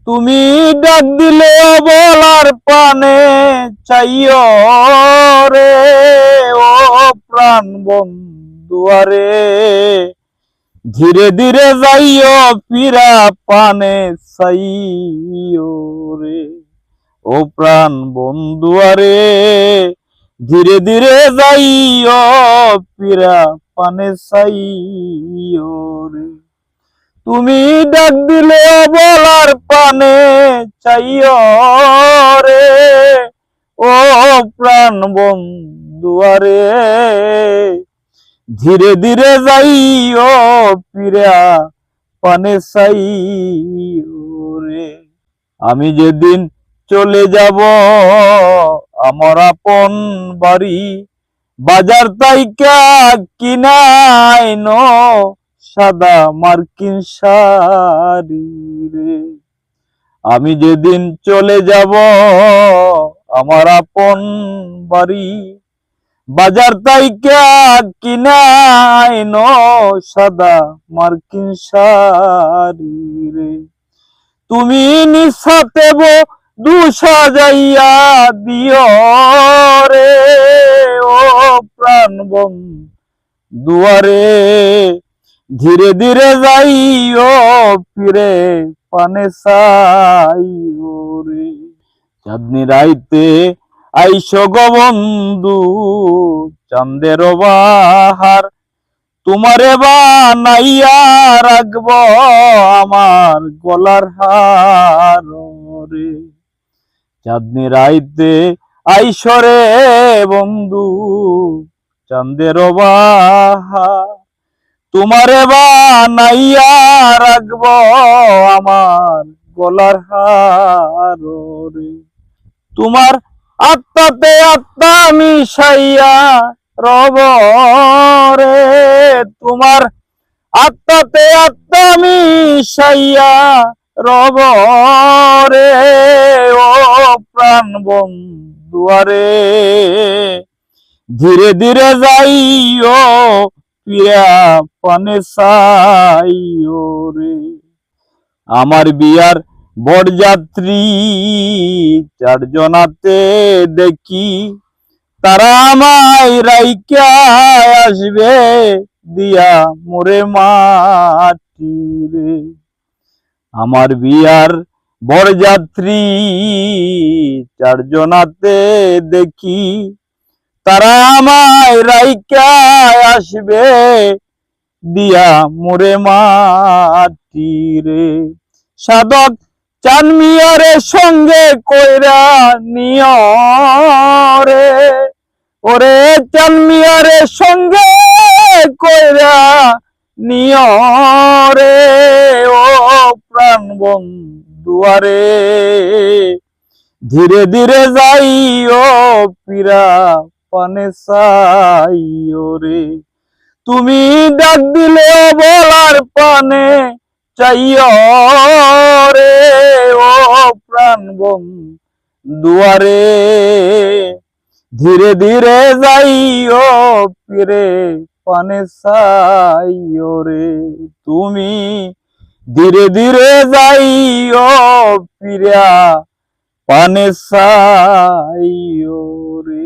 তুমি ডাক দিলে বলার পানে চাইও রে ও প্রাণ বন্ধুয়ারে, ধীরে ধীরে যাইও ফিরা পানে চাইও রে ও প্রাণ বন্ধুয়ারে, ধীরে ধীরে যাইও ফিরা পানে চাইও রে। তুমি ডাক দিলে বলার পানে চাইও রে ও প্রাণ বন্ধুয়ারে, ধীরে ধীরে যাইও ফিরা পানে চাইও রে। আমি যেদিন চলে যাব আমার আপন বাড়ি, বাজার তাইকা কিনাই নো সাদা মার্কিন শাড়ি রে। আমি যেদিন চলে যাব আমার আপন বাড়ি, বাজার তাইকা কিনাই নো সাদা মার্কিন শাড়ি রে। তুমি নিঃসাতে দু সাজাইয়া দিও রে ও প্রাণ বন্ধুয়ারে, ধীরে ধীরে যাইও ফিরে পানে চাইও রে। চাঁদনি রাইতে আইসো গো বন্ধু চাঁদের বাহার, তোমারে বানাইয়া রাখব আমার গলার হার রে। চাঁদনি রাইতে আইসো রে বন্ধু চাঁদের বাহার, তোমারে বানাইয়া রাখব আমার গলার হার রে। তোমার আত্মাতে আত্মা মিশাইয়া রব রে, তোমার আত্মাতে আত্মা মিশাইয়া রব রে ও প্রাণ বন্ধুয়ারে, ধীরে ধীরে যাইও ফিরা পানে চাইও রে। আমার বিয়ার বরযাত্রী চারজনাতে দেখি, তারা আমায় রাইকা আসবে দিয়া মোরে মাটি রে। আমার বিয়ার বরযাত্রী চারজনাতে দেখি, তারা আমায় রাইকা আসবে দিয়া মোরে মাটি রে। সাধক চান মিয়ারে সঙ্গে কইরা নিও রে, ওরে চান মিয়ারে সঙ্গে কইরা নিও রে ও প্রাণ বন্ধুয়ারে, ধীরে ধীরে যাইও ফিরা পানে চাইও রে। তুমি ডাক দিলে বলার পানে চাইও রে ও প্রাণ বন্ধুয়ারে, ধীরে ধীরে যাইও ফিরে পানে চাইও রে। তুমি ধীরে ধীরে যাইও ফিরা পানে চাইও রে।